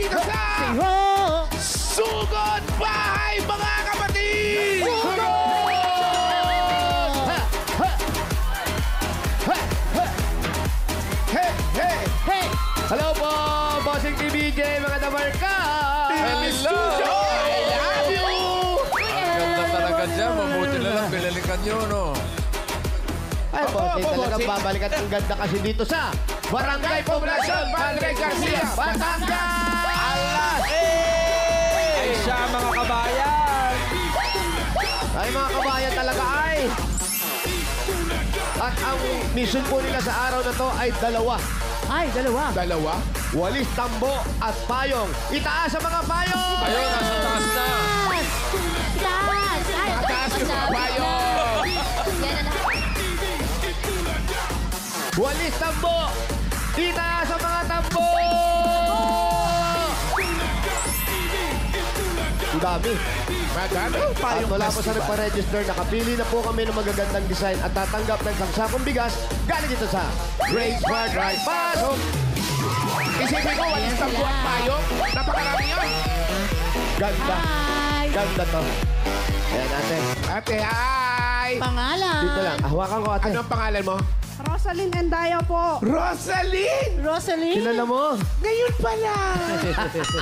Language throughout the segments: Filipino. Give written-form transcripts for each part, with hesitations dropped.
dito sa Sugod Bahay, mga kapatid! Hey! Hey! Hey! Hello po, Bossing TVJ, mga damarka! Hello! I love you! Ang ganda talaga dyan. Mabuti na lang. Bilalikan nyo, no? Ay, Bossing, talagang babalikan ang ganda kasi dito sa Barangay Poblacion, Padre Garcia, Batangas! Alas! Ay siya, mga kabayan! Ay, mga kabayan talaga ay! At ang mission po nila sa araw na to ay dalawa. Ay, dalawa. Dalawa? Walis, tambo at payong. Itaas ang mga payong! Ayun, nasa taas na. Taas! Ay, Mataas yung mga bayo! yan na lahat. Walis, tambo! Itaas ang mga tambo! Ang dami. Madami. At wala po sa nagpa-register, nakapili na po kami ng magagandang design at tatanggap ng isang sakong bigas galing dito sa Great Smart Rice. Pasok! Isipin ko, walis tambo at payo. Napakarami yun. Ganda. Hi! Ganda to. Ayan, ate. Ate, hi! Pangalan? Dito lang. Hawakan ko, ate. Ano ang pangalan mo? Rosalind Endayo po. Rosaline! Rosalie? Kilala mo? Ngayon pala!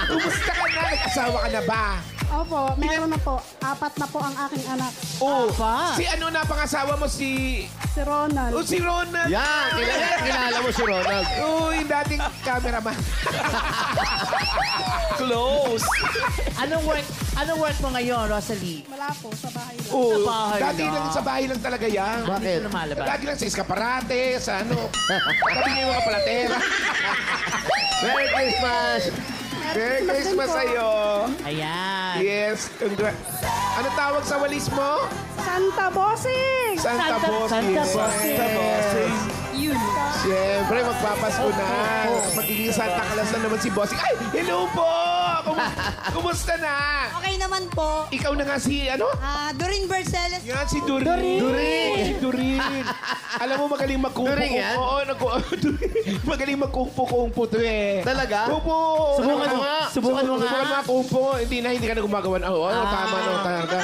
Kumusta ka na? Nag-asawa ka na ba? Opo, meron na po. 4 na po ang aking anak. Oh, Pa. si ano na pangasawa mo? Si Si Ronald. si Ronald. Yan. Kilala mo si Ronald. Uy, dating cameraman. Close! Anong work mo ngayon, Rosalie? Wala po, sa bahay lang. Oo, bahay dati lang. lang sa bahay lang talaga yan. Bakit? Hindi ko lumalabas. Lagi lang sa eskaparate, sa ano. Tabi niya yung mga palatera. Merry Christmas! Merry Christmas sa'yo. Ayan. Yes, ano tawag sa walis mo? Santa Bossing! Santa Bossing. Santa Bossing. Santa Bossing. Yun. Siyempre, magpapasko na. Magiging Santa Claus na naman si Bossing. Ay, hello po! Kumusta na? Okay naman po. Ikaw na nga si, ano? Doreen Berceles. Yan, si Durin. During! Durin. Alam mo, magaling magkungpo. During yan? Oo, magaling magkungpo-kungpo to eh. Talaga? Opo. Subukan mo nga. Subukan mo nga. Subukan mo nga kungpo. Hindi ka na gumagawa. Oo, tama no, talaga.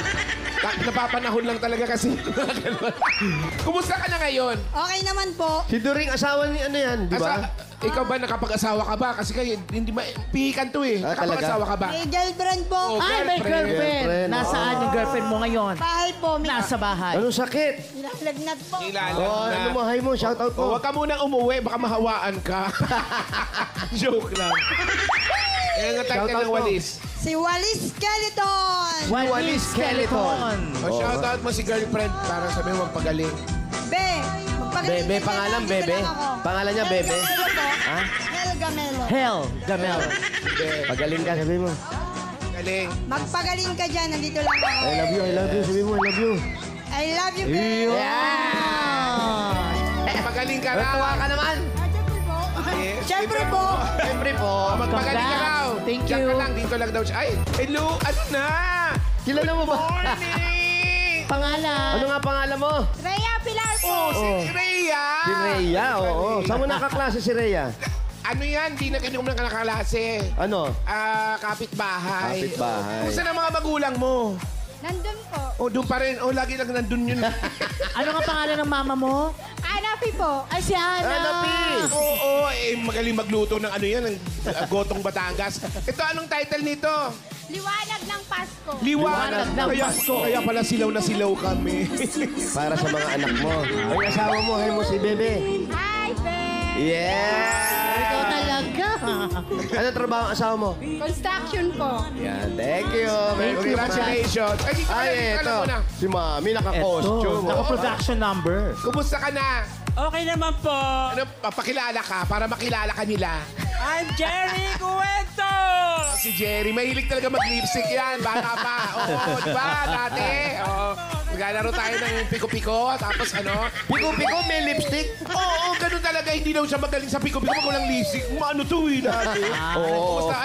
Napapanahon lang talaga kasi. Kumusta ka na ngayon? Okay naman po. Si During, asawa ni ano yan, di ba? Ikaw ba nakapag-asawa ka ba? Kasi kayo, hindi pihikan to eh. Ah, Nakapag-asawa ka ba? May girlfriend po. Oh, Ay, may girlfriend. Girlfriend. Nasaan yung girlfriend mo ngayon? Bahay po. May Nasa bahay. Anong sakit? nilalagnat po. Ilalag Oh, na. ano mo, hi mo, shout out Oh, mo. huwag ka munang umuwi, baka mahawaan ka. Joke lang. Kaya nga title Shoutout ng mo. walis. Si Walis Skeleton. Walis Skeleton. O, shoutout mo si girlfriend para sabihin mo magpagaling. Be. Magpagaling Bebe, ka dyan, pangalan, nandito Bebe? lang ako. Pangalan niya, Hel Bebe? Gamelo po. Ha? Hel Gamelo. Hell, Gamel. Pagaling ka, sabi mo. Galing. Magpagaling ka dyan. Nandito lang ako. I love you, sabi mo, I love you. I love you, Be. Magaling ka Tawa raw. ka naman. Yes, Siyempre po. Siyempre po. Magpagaling ka Congrats. raw. Thank Diyan you. ka lang, dito lang daw siya. Ay, hello, ano na? Kilala mo ba? Morning! Pangalan. Ano nga pangalan mo? Rhea Pilar po. Oh, si Oh. Rhea. Si Rhea, oo. Saan mo nakaklase si Rhea? Ano yan? Di na kinukum ng kanakalase. Ano? Kapitbahay. Kapitbahay. Kumusta na mga magulang mo? Nandun po. Oh, doon pa rin. Oh, lagi lang nandun yun. Ano nga pangalan ng mama mo? Anapi po. Ay, si Ana. Ano, Pi? Oo, magaling magluto ng ano yan, ng gotong Batangas. Ito, anong title nito? Liwanag ng Pasko. Liwanag ng kaya, Pasko. Kaya pala silaw na silaw kami. Para sa mga anak mo. Ay, asawa mo, hi mo si Bebe. Hi, Be! Yeah! Ikaw talaga. Ano trabaho ang asawa mo? Construction po. Yan, thank you. Merry Christmas. Congratulations. Ay, dito Ay, alam ito. mo na. Si Mami, Eto, naka-costume. naka-production number. Kumusta ka na? Okay naman po. Ano, papakilala ka para makilala ka nila. I'm Jerry Cuento! Si Jerry, mahilig talaga mag-lipstick yan. Bata pa. Oo, di ba? Dati. Oo. Maglalaro tayo ng piko-piko, tapos ano? Piko-piko, may lipstick. Oo, ganun talaga. Hindi daw siya magaling sa piko-piko. Magulang lipstick. Ano to eh, dati? Oo. Kumusta?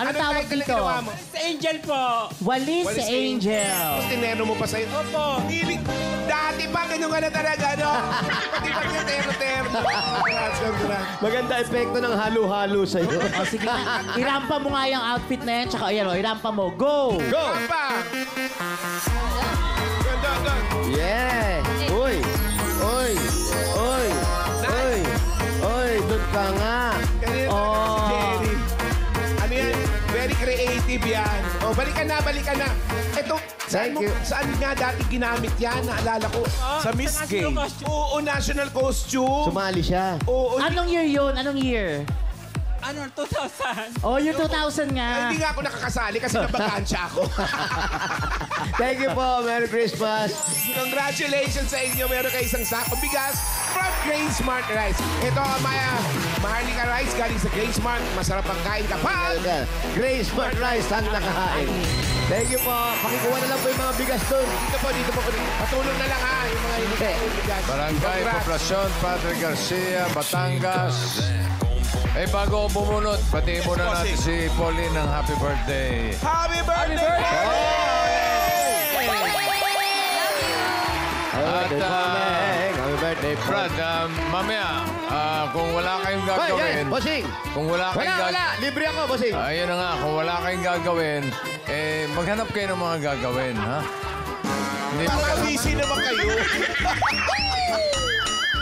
Ano tawag title na dito? ginawa mo? Sa Angel po. Walis Walis Angel. Tapos tinero mo pa sa'yo. Opo. Hilig. Dati pa, ganun ka na talaga, no? Pati pag terno-terno. Maganda epekto ng halo-halo sa'yo. O sige, irampa mo nga yung outfit na yan. Tsaka ayan o, irampa mo. Go! Go! Pa! Ganda, ganda. Yeah! Uy! Uy! Uy! Uy! Uy! Doon ka nga! Kanina talaga si Jerry. Ano yan? Very creative yan. O, balikan na. Ito, Thank you. Saan nga dati ginamit yan? Naalala ko. Sa Miss Gay. Oo, national costume. Sumali siya. Oo, Anong year yun? Anong year? Ano, 2000? Oh, yung 2000 nga. hindi nga ako nakakasali kasi nabagansya ako. Thank you po. Merry Christmas. Congratulations sa inyo. Meron kayo isang sakong bigas from Grain Smart Rice. Ito, Maya, Maharlika Rice galing sa Grain Smart. Masarap ang kain kapag. Grace Smart Rice ang nakahain. Thank you po. Pakikuha na lang po yung mga bigas doon. Dito po. Patulong na lang ha, yung mga bigas. Barangay Congrats. Poblacion, Padre Garcia, Batangas. Eh, bago ako bumunot, batiin muna natin si Pauline ng happy birthday. Happy birthday! Happy birthday, Brad, mamaya, kung wala kayong Hoy, gagawin, bossing. kung wala kayong Wala. Libre ako, bossing. Ayun na nga, kung wala kayong gagawin, maghanap kayo ng mga gagawin, ha? Hindi ba Parang busy naman kayo.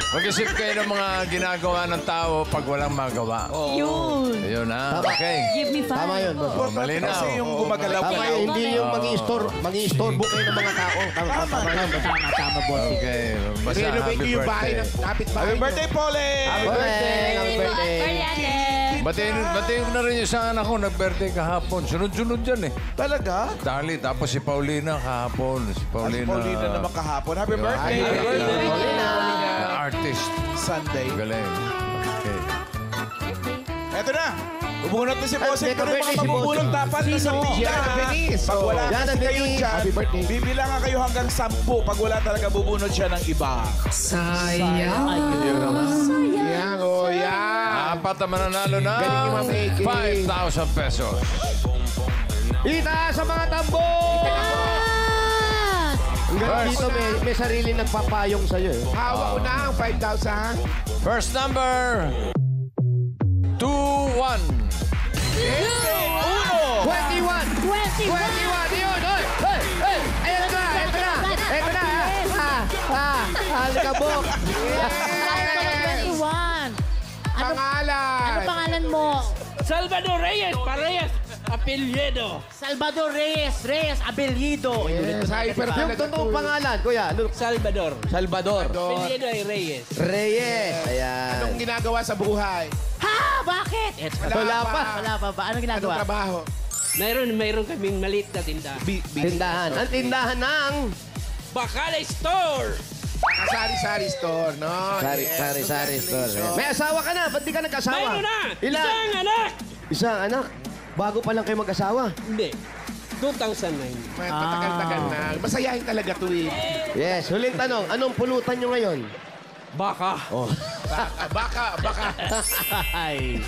Mag-isip kayo ng mga ginagawa ng tao pag walang magawa. Yun. Ayun na, Tama. okay. Give me five. Tama yun, boss. Oh, malinaw. Kasi yung gumagalaw Tama yun. Hindi yung mag-i-istorbo kayo ng mga tao. Tama yun, boss. Tama, bossing. Okay, basta Renovate happy ko yung bahay birthday. ng kapit-bahay. Happy birthday, Pauline! Happy birthday. Happy birthday. Batiin ko na rin yung sa anak ko, nag-birthday kahapon. Sunod-sunod yan eh. Talaga? Dali, tapos si Paulina kahapon. Si Paulina. Paulina naman kahapon. Happy birthday! Happy birthday, Paulina. Na artist. Sunday. Galing. Okay. Eto na. Bubunot na si Bossing. Happy Pero birthday, mga si mabubulot Bossing. dapat na sa pila. Yana Venice. Pag wala Yana kasi kayo Venice. dyan, Happy birthday. bibilangan kayo hanggang 10. Pag wala talaga, bubunot siya ng iba. Yan, oh, yan. Apat na mananalo na Galing ni Ma'am Eke. 5,000 pesos. Itaas sa mga tambo! Ang galing dito, may sarili nagpapayong sa'yo eh. Hawak ko na ang 5,000. First number, 21. 21! 21! Yun! Hoy! Hoy! Hoy! Ayan na! Ito na! Ito na! Alkabok! 21. Pangalan. Ano pangalan mo? Salvador Reyes. Parehas. Apelyido. Salvador Reyes Abelido. Yes, hyper Yung talaga totoong to. pangalan, kuya. Ano? Salvador. Salvador. Apelyido ay Reyes. Reyes. Ayan. Anong ginagawa sa buhay? Ha? Bakit? Wala pa. Wala pa ba? Anong Anong ginagawa? trabaho? Mayroon kaming maliit na tindahan. Tindahan. Ang tindahan ng... Bakala Store. Sari-sari store, no? Sari store. May asawa ka na. Ba't di ka nag-asawa? Mayroon na. Ilan? Isang anak. Isang anak. Bago pa lang kayo mag-asawa. Hindi. 2009. Matagal-tagal na. Masayahin talaga to eh. Yes. Huling tanong. Anong pulutan nyo ngayon? Baka. Oh. Ay.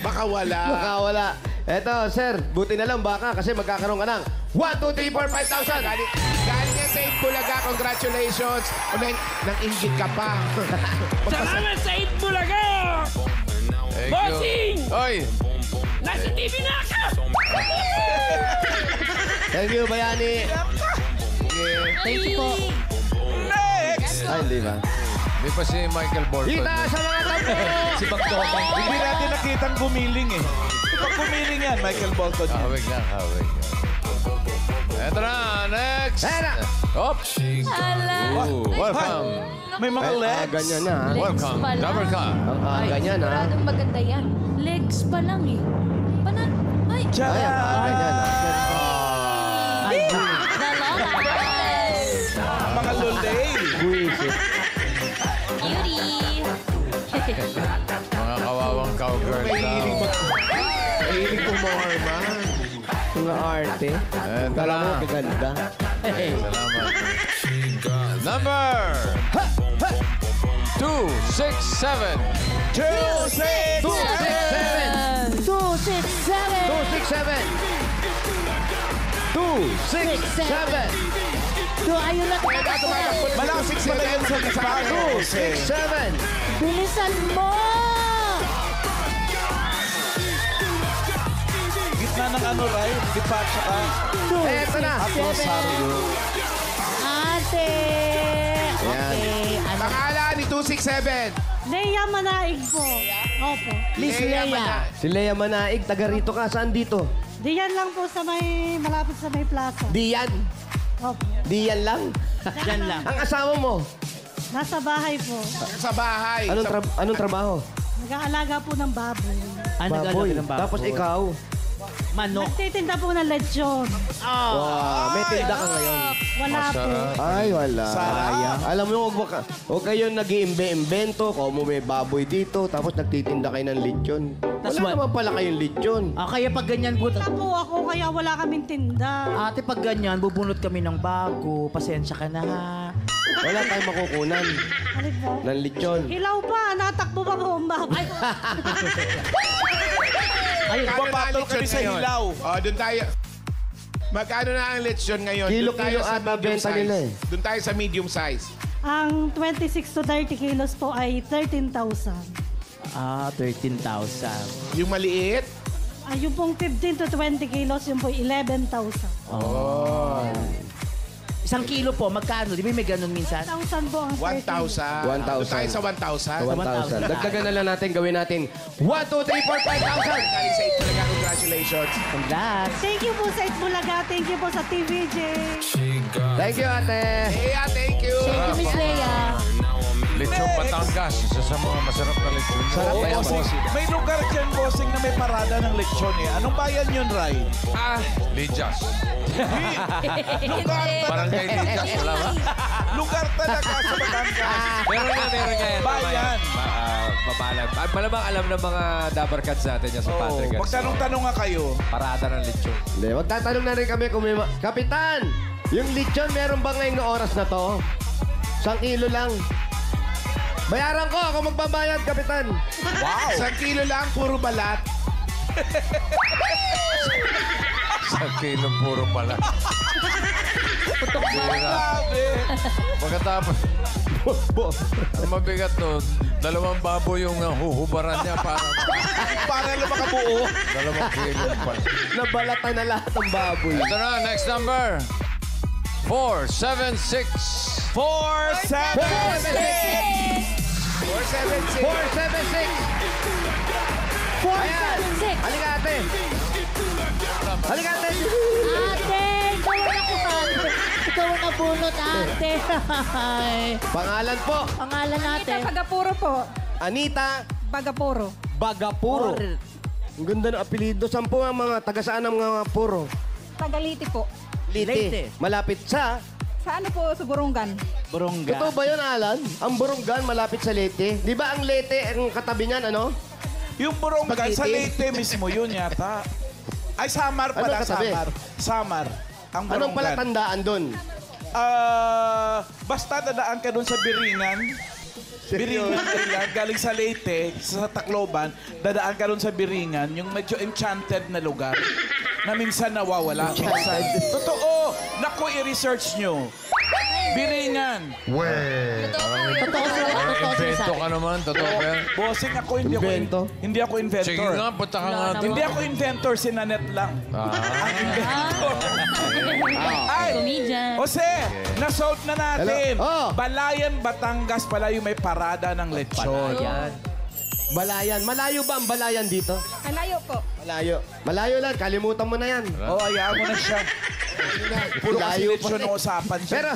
Baka wala. Baka wala. Eto, sir. Buti na lang baka kasi magkakaroon ka ng 1, 2, 3, 4, 5,000. Galing yan sa Bulaga. Congratulations. Nang inggit ka pa. Salamat sa Itbulaga. Thank Bossing! you. Oy! Nasa TV na ako. Thank you, Bayani. Thank you po. Ay, hindi ba? Di pa si Michael Bolton. Kita sa mga tambo! Si Bagdoman. Hindi natin nakitang gumiling eh. Pag gumiling yan, Michael Bolton. Hawig lang. Eto na, next. Ayan na. Oops. Ooh, welcome. May mga legs. Ganyan na. ha? Welcome. pa lang. Double cup. Ganyan ha. Siguradong maganda yan. Legs pa lang eh. Ay, Diyan. Ganyan ha. Ay, Mga lulay. Buisit. cutie. Mga kawawang cowgirl. Mahilig umorma. Mga arte. Eto Kala mo, na. kaganda. Hey. Salamat. Number 267. 267. 267. 267. Ayun na. Malapit pala yan sa bago. 267. Bilisan mo! Gitna ng ano, Ray? Dipacha ka. Eto na. Rosario. Ate! Okay. Ano? Pangalan ni 267. Leia Manaig po. Opo. Miss Leia. Si Lea Manaig, taga rito ka. Saan dito? Diyan lang po sa may, malapit sa may plaza. Diyan. Opo. Diyan lang. Diyan lang. Ang asawa mo, Nasa bahay po. Sa bahay. anong trabaho? Nag-aalaga po ng baboy. Ano Baboy. gano'n ng baboy? Tapos ikaw. Manok. Nagtitinda po ng lechon. Wow, may tinda ka ngayon. Wala po. Ay, wala. Sayang. Alam mo, huwag kayo nag-iimbe-imbento. Kung mo may baboy dito, tapos nagtitinda kayo ng lechon. Wala naman pala kayong lechon. Kaya pag ganyan po, Po ako, kaya wala kaming tinda. ate pag ganyan, bubunot kami ng bago. Pasensya ka na ha. Wala tayong makukunan Ano po? ng lechon. Hilaw pa, natakbo pa po ang baboy. Ayun, Magkano na ang Papatol lechon kami sa ngayon? hilaw. Doon tayo. Magkano na ang lechon ngayon? Kilo-kilo Doon tayo sa ata medium benta size. nila eh. Doon tayo sa medium size. Ang 26 to 30 kilos po ay 13,000. 13,000. Yung maliit, Yung pong 15 to 20 kilos, yung po 11,000. Isang kilo po, magkano? Di ba may ganun minsan? 1,000 po ang 1,000. 1,000. Doon tayo sa 1,000. 1,000. Dagdagan na lang natin, gawin natin 1, 2, 3, 4, 5,000. Galing sa Itbulaga, congratulations. Congrats. Thank you po sa Itbulaga. Thank you po sa TVJ. Thank you, ate. Leia, thank you. Thank you, Miss Leia. Lechon Batangas. Isa sa mga masarap na lechon. Sarap Oo, ba yan, bossing. boss? May lugar dyan, bossing, na may parada ng lechon eh. Anong bayan yun, Ray? Lidyas. Lugar Barangay Lidyas. Wala ba? Lugar talaga sa Batangas. Meron nga yan. Bayan. Malamang alam ng mga dabarkads natin yan sa Oo, Patrick. magtanong-tanong nga kayo. Parada ng lechon. Hindi, magtatanong na rin kami kung may... Kapitan, yung lechon meron ba ngayong oras na to? 1 kilo lang. Bayaran ko, ako magbabayad, Kapitan. Wow. 1 kilo lang, puro balat. Sa kilong puro pala. Grabe. Pagkatapos, ang mabigat nun, 2 baboy yung huhubaran niya Para lang makabuo. 2 kilong pala. Nabalatan na lahat ng baboy. Ito na, next number. 476. 476. 476. 476. Ayan. Halika, ate. Halika, ate. Ate, ikaw ang nakuhan. Ikaw ang nabunot, ate. Pangalan po, Pangalan natin. Bagapuro po. Anita Bagapuro. Bagapuro. Ang ganda ng apelido. Saan po ang mga taga-saan ng mga puro? Tagaliti po. Leyte. Malapit sa... Sa ano po, sa Burungan. Burungga. Totoo ba yun, Alan? Ang Burunggan malapit sa Leyte. Di ba ang Leyte, ang katabi niyan, ano? Yung Burungan, sa Spaghetti. Leyte mismo yun yata. Ay, Samar Ano pala, katabi? Samar. Ang Burungan. Anong pala tandaan doon? Basta dadaan ka doon sa Biringan. Biringan Island, galing sa Leyte, sa Tacloban, dadaan ka doon sa Biringan, yung medyo enchanted na lugar na minsan nawawala. Totoo! Naku, i-research nyo. Biringan. Totoo sila. Totoo sila sa Invento ka naman, totoo ba yan? Bossing ako, Invento? hindi ako inventor. Sige nga, punta ka nga dito. Hindi ako inventor, si Nanette lang. Ang inventor. Ay, Comedian. Jose, na-solve na natin. Hello? Oh. Balayan, Batangas pala yung may parada ng lechon. Balayan. Malayo ba ang Balayan dito? Kalayo po. Malayo. Malayo lang. Kalimutan mo na yan. Hayaan mo na siya. Puro kasi Layo lechon pa. ang usapan siya. Pero,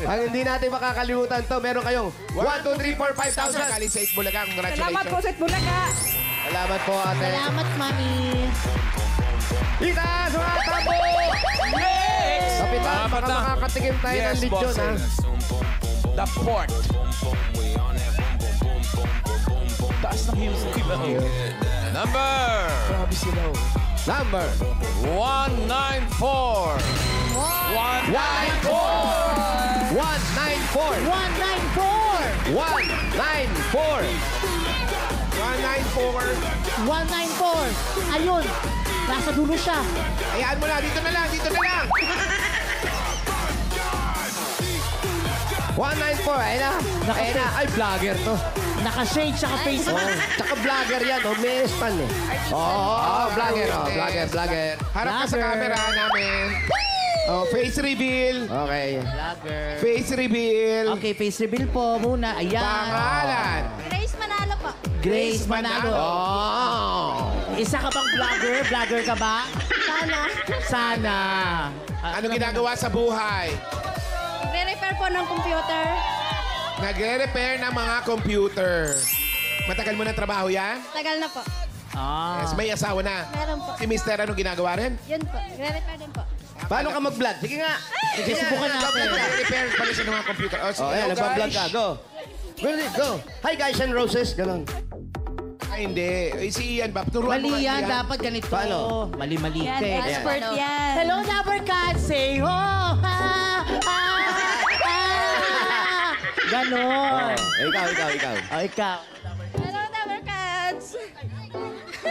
ang hindi natin makakalimutan to, meron kayong 1, 2, 3, 4, 5,000. Galing sa Itbulaga, Salamat po congratulations. sa Itbulaga. Salamat po, ate. Salamat, mami. Itaas mga tambo! Next! Kapitan, baka makakatikim tayo ng lechon, ha? bossing. The port. Taas ng heels. Number Grabe sila, oh. Number 194. 194! 194! 194! 194! 194. 194! Ayun! Nasa dulo siya. Ayan mo na. Dito na lang. Dito na lang. 194, ayun na. Ayun na. Ay, vlogger to. Naka-shade siya ka-face. Oh, tsaka vlogger yan, oh. May stand eh. Vlogger, oh. Vlogger. Harap ka sa Vlogger. camera namin. Oh, face reveal. Okay. Vlogger. Face reveal. Okay, face reveal po muna. Ayan. Pangalan. Grace Manalo po. Grace Manalo. Oh. Isa ka bang vlogger? Vlogger ka ba? Sana. Sana. Ano ginagawa sa buhay? Nagre-repair po ng computer. Nagre-repair ng mga computer. Matagal mo na trabaho yan? Tagal na po. Ah. Yes, may asawa na. Meron po. Si Mister, anong ginagawa rin? Yun po. Nagre-repair din po. Paano ka mag-vlog? Sige nga. Sige, subukan natin. Nagre-repair pala siya ng mga computer. Oh, sige, Oh, ayan, hello, nagpa-vlog guys. ka. Go. Go. Hi, guys and roses. Ganon. Ay, hindi. Eh, si Ian ba? Turuan mo Mali nga yan. Ian. Dapat ganito. Paano? Mali-mali Yan, ka eh. expert yan. Hello, Dabber Cat. Say ho! Ganon. Ikaw. O, ikaw. Hello, Dabber Cats.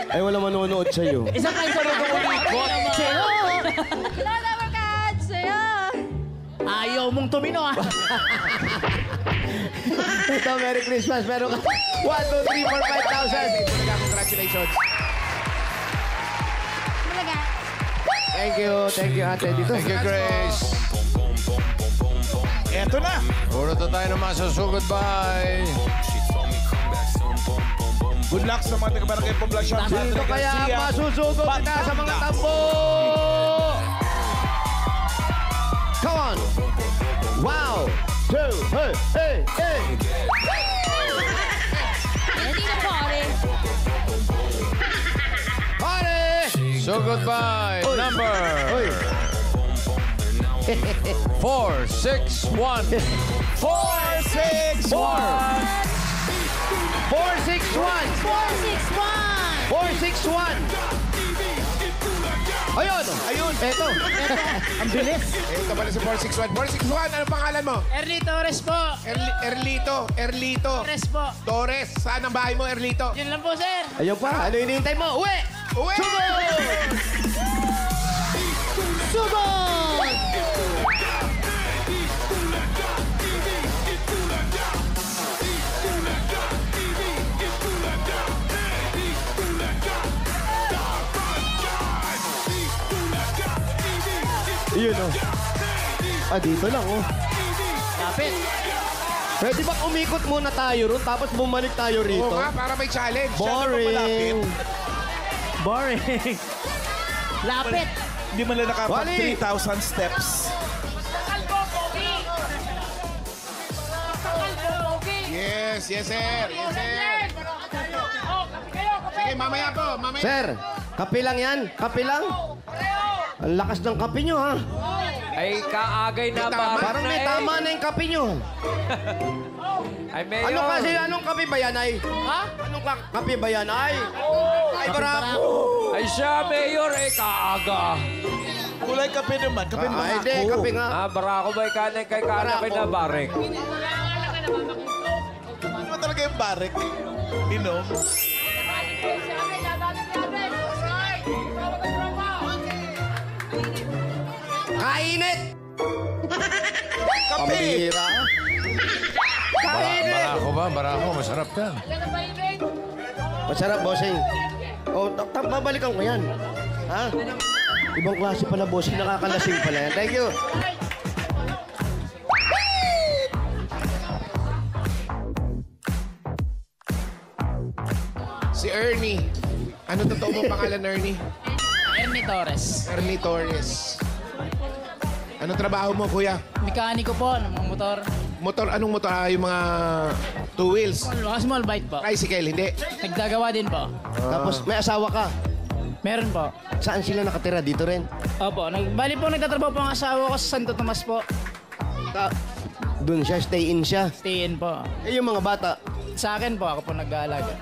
Ay, wala manonood sa'yo. Isa pa isa mo ulikot. Say ho! Hello, Dabber Cats. Ayan. Ayaw mong tumino ah. Ito, Merry Christmas. Meron ka 1, 2, 3, 4, 5,000. Talaga, congratulations. Talaga. Thank you, ate. Dito. Thank you, Grace. Eto na. Puro to tayo ng masusugod. Bye. Good luck sa mga taga-barangay Poblacion. sa Dito Andre kaya Garcia. masusugo kita sa mga tambo. Come on. Wow. 2, hey. Ready na party. Party! So goodbye. Number Uy. 461. 4, 6, 1. 461. 461. Ayun. Eto. Ang bilis. Ito pala si 461. 461, ano pangalan mo? Ernie Torres po. Erlito. Torres po. Torres. Saan ang bahay mo, Erlito? Yun lang po, sir. Ayun pa. Ano hinihintay mo? Uwi! Uwi! Sugod! Iyon oh. Dito lang oh. Lapit. Pwede ba umikot muna tayo ron tapos bumalik tayo Oo rito? nga, para may challenge. Boring. Boring. Lapit. Hindi man lang nakapag Wally. 3,000 steps. Yes, sir. Sige, mamaya po. Sir, kape lang yan? Kape lang? Ang lakas ng kape nyo ha. Ay, kaagay na ba? Parang may tama na yung kape nyo. Ay, Mayor. Ano kasi, anong kape ba yan ay? Ha? Anong kape ba yan ay? Ay, barako. Ay, siya, Mayor. Eh, kaaga. Kulay kape naman. Kape mga Ay, hindi, kape nga. Ah, barako ba kanay kay kanay kay na barek? Ano ba talaga yung barek? Inom? Kainit! Kape! Pambira. Kainit! Barako. Masarap yan. Masarap, bossing. O, babalikan ko yan. Ha? Ibang klase pala, bossing. Nakakalasing pala yan. Thank you. Si Ernie. Ano totoo mo pangalan, Ernie? Ernie Torres. Ernie Torres. Anong trabaho mo, kuya? Mekaniko po ng mga motor. Motor, anong motor? Yung mga two wheels. Small bike po. Tricycle, hindi. Nagdagawa din po. Tapos, may asawa ka. Meron po. Saan sila nakatira? Dito rin? Opo. Bali po, nagtatrabaho po ang asawa ko sa Santo Tomas po. Doon siya, stay in siya. Stay in po. Eh, yung mga bata. Sa akin po, ako po nag-aalaga.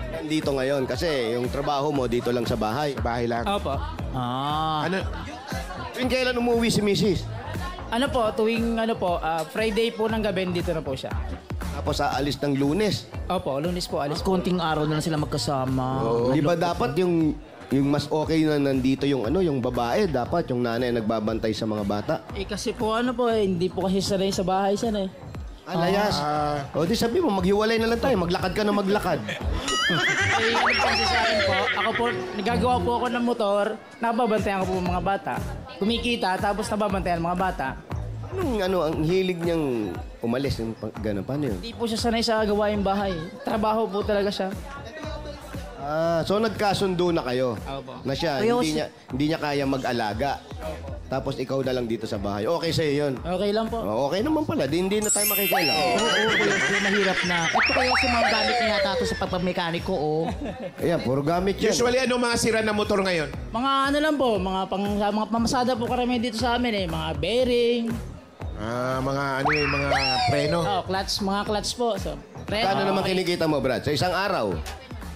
nandito ngayon? Kasi yung trabaho mo dito lang sa bahay. Sa bahay lang. Opo. Ano? Tuwing kailan umuwi si Mrs.? Ano po, tuwing Friday po ng gabi, dito na po siya. Tapos aalis ng Lunes. Opo, Lunes po alis. Konting araw na lang sila magkasama. Di ba dapat yung mas okay na nandito yung yung babae, dapat yung nanay nagbabantay sa mga bata? Kasi po hindi po kasi sanay sa bahay siya eh. Alayas. O di sabi mo, maghiwalay na lang tayo. Maglakad ka na maglakad. Ano po kasi sa akin po, ako po, nagagawa po ako ng motor, nababantayan ko po mga bata. Kumikita, tapos nababantayan mga bata. Ang hilig niyang umalis, yung gano'n, paano yun? Hindi po siya sanay sa gawaing bahay. Trabaho po talaga siya. So nagkasundo na kayo Opo. na siya, hindi niya kaya mag-alaga. Tapos ikaw na lang dito sa bahay. Okay sa'yo yun. Okay lang po. Okay naman pala, hindi na tayo makikailan. Oo, kuya, mahirap na. Ito kaya si mga gamit niya yata ito sa pagpamekaniko, oh. Ayan, puro gamit yan. Usually, ano mga sira na motor ngayon? Mga ano lang po, mga pamasada po karamihan dito sa amin mga bearing, Mga preno. mga clutch po. So, Kano naman kinikita mo, Brad? Sa isang araw,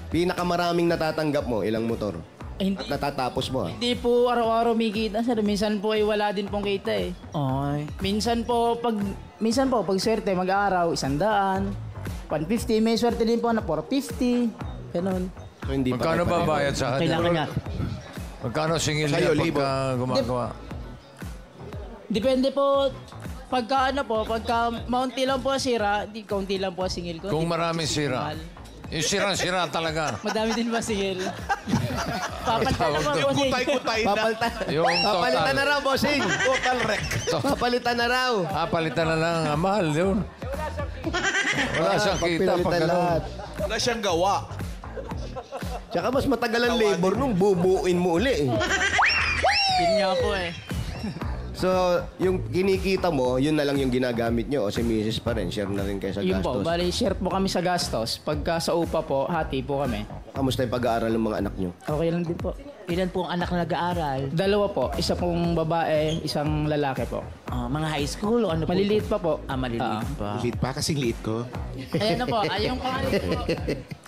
pinakamaraming natatanggap mo, ilang motor? Hindi, At natatapos mo, ha? hindi po araw-araw may kita, sir. Minsan po ay wala din pong kita eh. Ay. Minsan po, pag swerte, mag-araw, 100, 150. May swerte din po na 450. Ganun. So, hindi pa Magkano kayo ba pareho. bayad sa kanya? Kailangan niya. Magkano singil Sa'yo, niya libo. pagka gumagawa? Depende po, pagka maunti lang po sira, di kaunti lang po singil ko. Kung Di po maraming kasi sira. mahal. Yung sira talaga. Madami din ba singil? Papalitan na po, bossing. Kutay-kutay na. Papalitan na raw, bossing. Total wreck. Papalitan na raw. Palitan na lang. Mahal yun. Wala siyang kita Pinalitan pag lahat. Wala siyang gawa. Tsaka mas matagal ang labor nung bubuuin mo uli. Yun nga po eh. So, yung kinikita mo, yun na lang yung ginagamit nyo. O si Mrs. pa rin, share na rin kayo sa Yun po, gastos. bali share po kami sa gastos. Pagka sa upa po, hati po kami. Kamusta yung pag-aaral ng mga anak nyo? Okay lang din po. Ilan po ang anak na nag-aaral? Dalawa po, isa pong babae, isang lalaki po. Mga high school o ano po? Maliliit pa po. Maliliit pa. Liit pa kasing liit ko. Ayan na po, yung panganay po,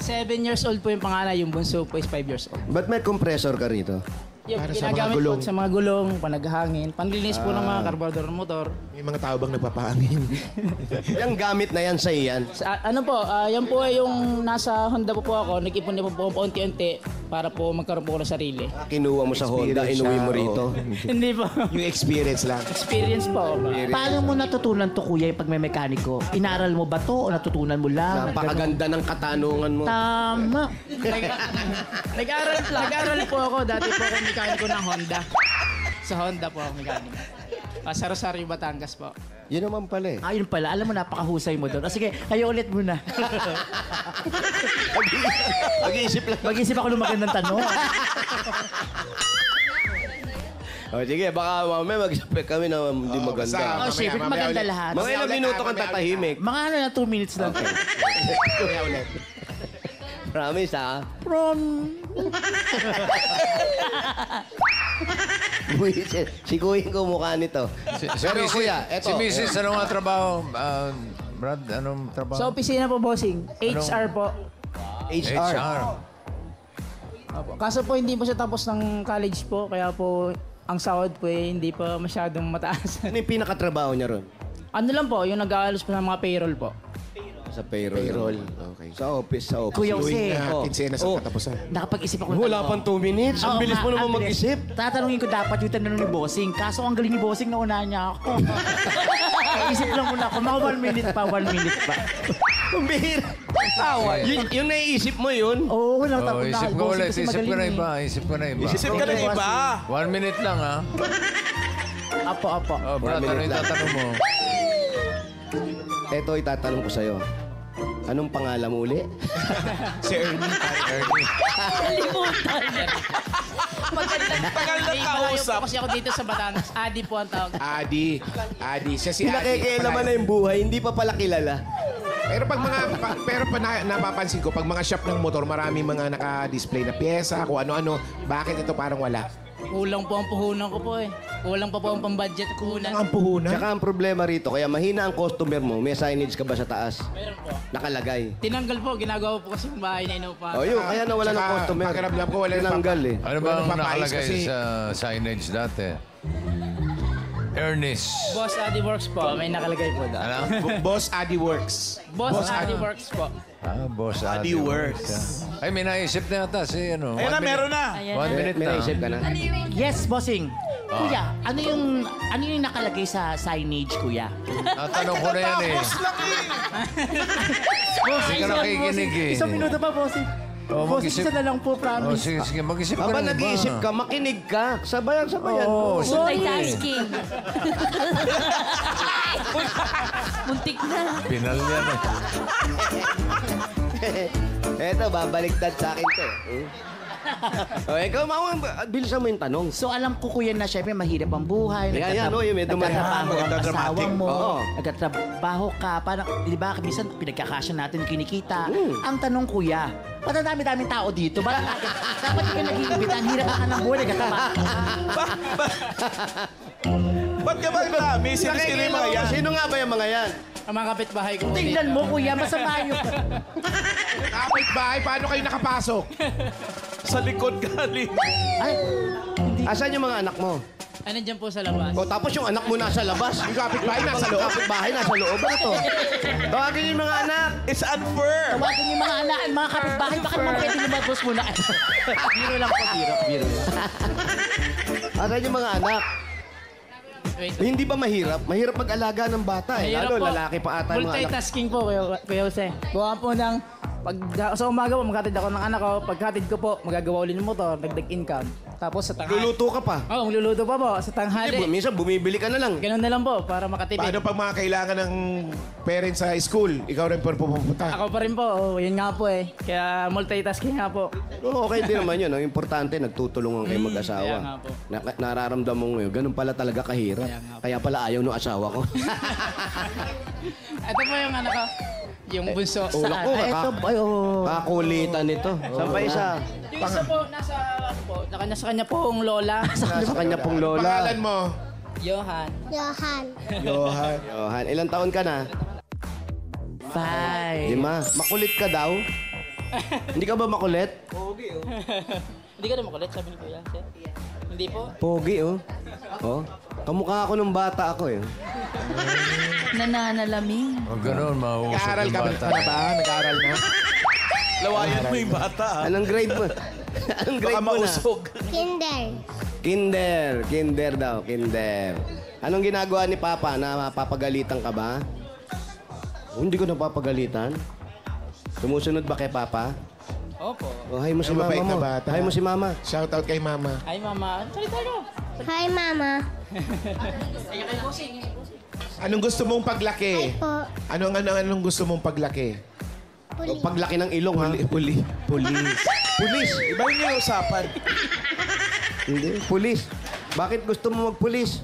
7 years old po yung panganay, yung bunso po is 5 years old. Ba't may compressor ka rito? Yung Para sa mga ginagamit gulong. po sa mga gulong, panaghangin, panlinis po ng mga karburador ng motor. May mga tao bang nagpapahangin? Yung gamit na yan sa iyan. Ano po, yan po ay yung nasa Honda po ako, nag-ipon na po paunti-unti para po magkaroon po ng sarili. Kinuha mo sa Honda, Experience inuwi siya, mo rito. Hindi po. Yung experience lang. Experience po. Paano mo natutunan to, kuya, yung pagmemekaniko? Inaral mo ba to o natutunan mo lang? Napakaganda ng katanungan mo. Tama. Nag-aral po ako. Dati po ako mekaniko ng Honda. Sa Honda po ako mekaniko. Sa Rosario, Batangas po. Yun naman pala eh. Ayun pala, alam mo, napakahusay mo doon. Sige, kayo ulit muna. Mag-iisip lang. Mag-isip ako ng magandang tanong. O sige, baka mamaya mag-expect kami na hindi maganda. Oh, syempre, maganda lahat. Mga ilang minuto kang tatahimik. Mga 2 minutes lang. Kaya ulit. Promise, ha? Buisit. Sikuhin ko mukha nito. Pero Mrs. kuya, eto. Si Mrs. ano nga trabaho? Brad, anong trabaho? Sa opisina po, bossing. HR po. HR. Opo. Kaso po, hindi po siya tapos ng college po. Kaya po, ang sahod po hindi pa masyadong mataas. Ano yung pinakatrabaho niya ron? Ano lang po, yung nag-aalos po ng mga payroll po. Sa payroll. Payroll. Okay. Sa office. Kuya Jose, Tuwing na kinsena sa katapusan. nakapag-isip ako ng Wala tanong. pang 2 minutes. Ang Oo bilis nga, mo naman ang bilis. mag-isip. Tatanungin ko dapat yung tanong ni Bossing. Kaso ang galing ni Bossing, nauna niya ako. Isip lang muna ako. Mga 1 minute pa, 1 minute pa. Ang bihira. Yung naiisip mo yun. Oo, wala Oh, tapos isip ko ulit. kasi Isip ko na magaling iba. Isip ko na iba. Isip ka na iba. 1 minute lang, ha? Apo, apo. Oh, Brad, ano yung tatanong mo? Ito itatanong ko sa'yo. Anong pangalan mo uli? Si Ernie. Ernie. Tagal na kausap. Kasi ako dito sa Batangas. Adi po ang tawag. Adi. Siya si Adi. Pinakikialaman na yung buhay, hindi pa pala kilala. Pero pag napapansin ko, pag mga shop ng motor, marami mga naka-display na pyesa, kung ano-ano. Bakit ito parang wala? Kulang po ang puhunan ko po eh. Kulang pa po ang pambudget puhunan. Ang puhunan. Tsaka ang problema rito, kaya mahina ang customer mo, may signage ka ba sa taas? Meron po. Nakalagay. Tinanggal po, ginagawa po kasi yung bahay na inupa. O yun, kaya nawala ng Tsaka, customer. pakiramdam ko, wala Tinanggal eh. Ano ba Wala ang papayos nakalagay kasi. sa signage dati? Ernest. Boss Adi Works po, may nakalagay po doon. Ano? Boss Adi Works. Boss Adi Works po. Boss Adi Works. Ay, may naisip na yata si ano. Ayun na, meron na. Ayan. 1 minute May na. naisip ka na? Yes, bossing. Kuya, ano yung nakalagay sa signage, kuya? Natanong ko na yan eh. Hindi ka nakikinig eh. Isang minuto pa, bossing. Oh, Bossing, mag-isip. isa na lang po, Oh, promise. sige, sige. Mag-isip ka Aba, na ba? nag-iisip ka, makinig ka. Sabayan. Oo, sige. Multitasking. Muntik na. Binal yan eh. Eto, babaliktad sa akin to. O, ikaw, bilisan mo yung tanong. So alam ko kuya na syempre mahirap ang buhay. Yan, yun, may dumating. Nagtatrabaho Maganda ang asawa dramatic. mo. Oo. Nagtatrabaho ka. Parang, di ba, minsan pinagkakasya natin kinikita. Ang tanong kuya, ba't ang dami-daming tao dito? Ba't dapat ka nag-iibitan? Hirap ka ng buhay, nagtatrabaho. Ba't ka ba dami? Sino yung mga yan? Sino nga ba yung mga yan? Ang mga kapitbahay ko po Tingnan dito. mo kuya, masama yung... Kapit bahay, paano kayo nakapasok? Sa likod galing. Ay, Asan yung mga anak mo? Ano dyan po sa labas? O, tapos yung anak mo nasa labas. Yung kapitbahay nasa loob. Kapitbahay nasa loob. Ano to? Tawagin yung mga anak. It's unfair. tawagin yung mga anak, mga kapitbahay, baka naman pwede lumabos muna. Biro lang po, biro lang. Asan yung mga anak? Wait. Hindi ba mahirap? Mahirap mag-alaga ng bata eh. Mahirap Lalo, po. lalaki pa ata yung mga anak. Multitasking po, Kuya Jose. Gawa po ng... Pag sa umaga po, maghatid ako ng anak ko. Paghatid ko po, magagawa ulit ng motor, dagdag income. Tapos sa tanghali... Luluto ka pa. Oo, magluluto pa po. Sa Hindi, tanghali. minsan bumibili ka na lang. Ganun na lang po, para makatipid. Paano pag mga kailangan ng parents sa school? Ikaw rin po pupunta. Ako pa rin po, yun nga po eh. Kaya multitasking nga po. Oo, okay din naman yun. Ang importante, nagtutulungan kayo mag-asawa. kaya nga po. Nararamdaman mo ngayon, ganun pala talaga kahirap. Kaya nga po. Kaya pala ayaw ng asawa ko. Ito po yung anak ko. Yung bunso. Ulo ko, Ay, ito, ay, oh. kakulitan nito. Saan pa isa? Yung isa po, nasa ano po, sa kanya po ang lola. Nasa kanya pong lola. Pangalan mo? Johan. Johan. Johan. Johan, ilang taon ka na? 5. 5. Makulit ka daw? Hindi ka ba makulit? Hindi ka na makulit, sabi ni Kuya. Sir? Hindi po. Pogi, oh. Oh. Kamukha ako nung bata ako, eh. Nananalamig. O ganun, mausap Nag-aaral yung ka bata. na ba? Nag-aaral na? Lawayan mo yung bata. Anong grade mo? Anong Baka grade mo na? mausog. Kinder. Kinder daw, kinder. Anong ginagawa ni Papa? Napapagalitan ka ba? Hindi ko napapagalitan. Sumusunod ba kay Papa? Opo. Oh, hi mo si Ay, Mama mabait na mo. bata. Hi mo si Mama. Shout out kay Mama. Ay, mama. Salita ka. Hi, Mama. Anong gusto mong paglaki? Po. Anong gusto mong paglaki? Puli. Paglaki ng ilong, ha? Police. Pulis. Iba yung usapan. Hindi, pulis. Bakit gusto mo magpulis?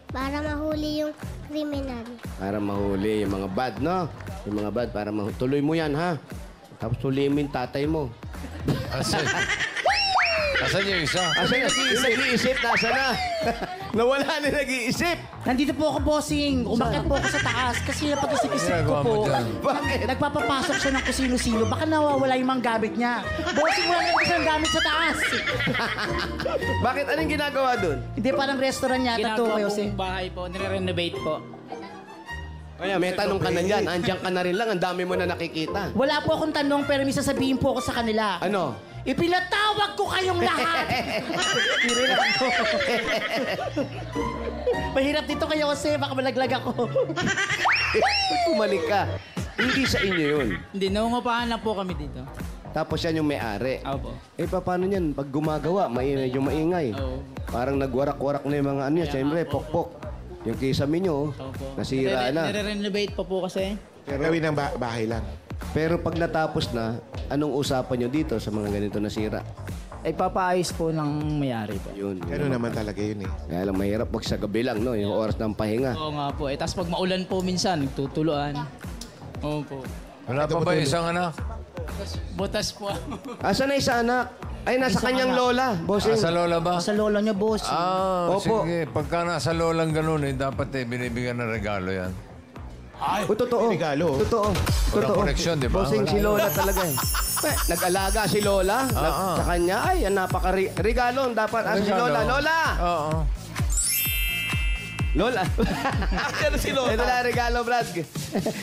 Para mahuli yung kriminal. Para mahuli yung mga bad, no? Yung mga bad, para tuloy mo yan, ha? Tapos tuloy mo yung tatay mo. Asan? Asan yung isa? Asan na? Yung nag-iisip, nasa na? Nawala na nag-iisip. Nandito po ako, bossing. Umakyat po ako sa taas kasi napag-isip-isip ko Ginagawa po. mo dyan? Bakit? Nagpapapasok siya ng kusino-sino. Baka nawawala yung mga gamit niya. Bossing, wala na kasi ang gamit sa taas. Bakit? Anong ginagawa dun? Hindi, parang restaurant yata to, Ginagawa Kuya pong Jose. bahay po, nire-renovate po. Kaya may tanong ka na dyan. Andiyan ka na rin lang. Ang dami mo na nakikita. Wala po akong tanong pero may sasabihin po ako sa kanila. Ano? Ipinatawag ko kayong lahat! Mahirap dito kayo kasi baka malaglag ako. Pumalik ka. Hindi sa inyo yun. Hindi, nangungupahan lang po kami dito. Tapos yan yung may-ari. Opo. Eh, paano yan? Pag gumagawa, medyo maingay. Oo. Parang nagwarak-warak na yung mga ano yan. Siyempre, pokpok. Yung kisame nyo, Opo. nasira na. Nire-renovate pa po kasi. Gawin ng bahay lang. Pero pag natapos na, anong usapan nyo dito sa mga ganito nasira? Ay, papaayos po ng mayari po. Yun. Gano'n naman talaga yun eh. Kaya lang mahirap pag sa gabi lang, no? Yung oras ng pahinga. Oo nga po. Eh, tapos pag maulan po minsan, nagtutuluan. Oo po. Wala pa ba isang anak? Butas po. Asan na isa anak? Ay, nasa Isang kanyang anak. lola, bossing. Sa lola ba? Sa lola niya, bossing. Opo. Sige. Pagka nasa lolang ganun, dapat binibigyan ng regalo yan. Totoo. regalo. Totoo. Walang koneksyon, di ba? Bossing, si lola talaga eh. Nag-alaga si lola sa kanya. Ay, ang napaka-regalo. Dapat si lola. Lola! Oo. Lola. Ayan na si Lola. Ito na regalo, Brad.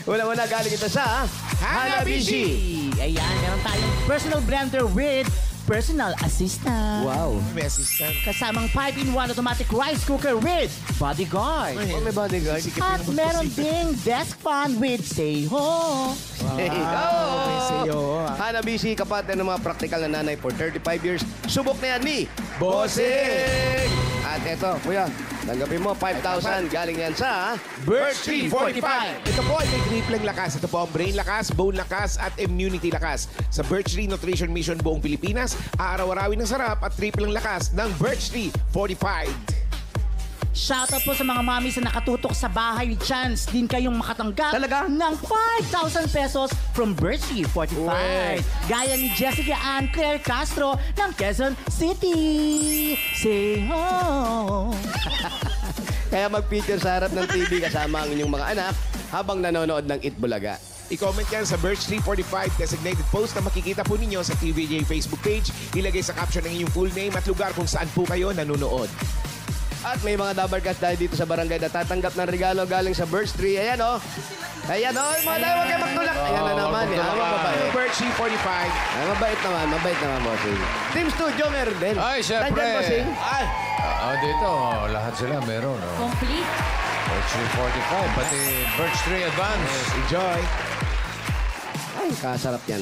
Una-una galing ito sa Hanabishi. Ayan, meron tayong personal blender with personal assistant. Wow. May assistant. Kasamang 5-in-1 automatic rice cooker with bodyguard. Oh, may bodyguard. At meron ding desk fan with Seiho. Hey, may sayo. Hanabishi, kapatid ng mga practical na nanay for 35 years. Subok na yan ni Bossing! At eto, kuya, tanggapin mo 5,000. Galing yan sa Birch Tree 45. Ito po ay may tripleng lakas. Ito po ang brain lakas, bone lakas, at immunity lakas. Sa Birch Tree Nutrition Mission buong Pilipinas, aaraw-arawin ng sarap at tripleng lakas ng Birch Tree 45. Shoutout po sa mga mamis na nakatutok sa bahay. Chance din kayong makatanggap Talaga? ng 5,000 pesos from Birchie 45. Gaya ni Jessica Ann Claire Castro ng Quezon City. Say ho! Kaya mag-feature sa harap ng TV kasama ang inyong mga anak habang nanonood ng Eat Bulaga. I-comment yan sa Birch Tree 45 designated post na makikita po ninyo sa TVJ Facebook page. Ilagay sa caption ng inyong full name at lugar kung saan po kayo nanonood. At may mga Dabarkas tayo dito sa barangay na tatanggap ng regalo galing sa Birch Tree. Ayan o. Ayan o. Mga tayo, huwag kayo magtulak. Ayan na naman. Mabait. Birch Tree 45. Ay, mabait naman, bossing. Team Studio, meron din. Ay, syempre. Nandyan, bossing. Ay, Dito, lahat sila meron. Complete. Birch Tree 45, pati Birch Tree Advance. Enjoy. Ay, kasarap yan.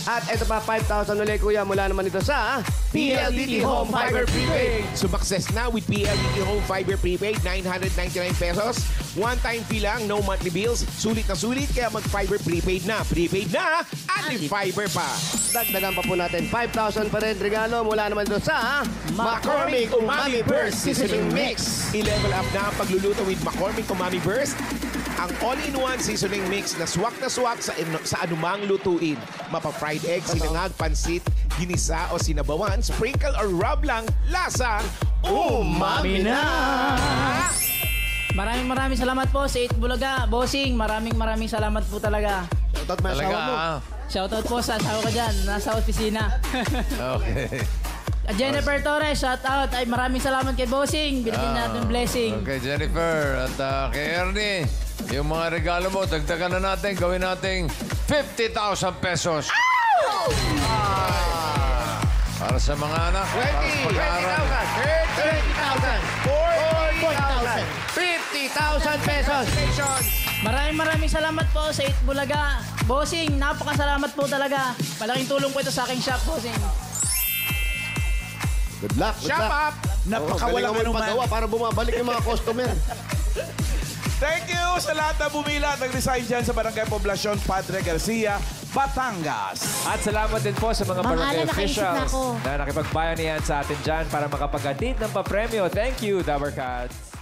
At ito pa, 5,000 ulit, kuya, mula naman ito sa PLDT Home Fiber Prepaid. Sumakses na with PLDT Home Fiber Prepaid, 999 pesos. One-time fee lang, no monthly bills. Sulit na sulit, kaya mag-fiber prepaid na. Prepaid na, and fiber pa. Dagdagan pa po natin 5,000 pa rin regalo mula naman ito sa McCormick Umami Burst Seasoning Mix. I-level up na ang pagluluto with McCormick Umami Burst. Ang all-in-one seasoning mix na swak sa anumang lutuin. Mapa-fried egg, sinangag, pansit, ginisa o sinabawan, sprinkle or rub lang, lasang umami na! Maraming salamat po sa 8 Bulaga. Bossing, maraming salamat po talaga. Shoutout mo Talaga, asawa mo. Shoutout po sa asawa ko dyan, nasa opisina. Okay. At Jennifer Torres, shoutout. Ay, maraming salamat kay Bossing. Binigyan natin blessing. Okay, Jennifer. At kay Ernie, yung mga regalo mo, dagdagan na natin. Gawin natin 50,000 pesos. Para sa mga anak. 20,000, 50,000 pesos. Maraming salamat po sa 8 Bulaga. Bossing, napakasalamat po talaga. Malaking tulong po ito sa aking shop, Bossing. Good luck, good Shop luck. up! napakawalang Galing mo anuman. pagawa para bumabalik yung mga customer. Thank you sa lahat na bumila at nag-resign dyan sa Barangay Poblacion Padre Garcia, Batangas. At salamat din po sa mga Mga barangay ala, nakaisip na officials ako. na nakipagbayanihan sa atin dyan para makapaghatid ng papremyo. Thank you, Dabarcats.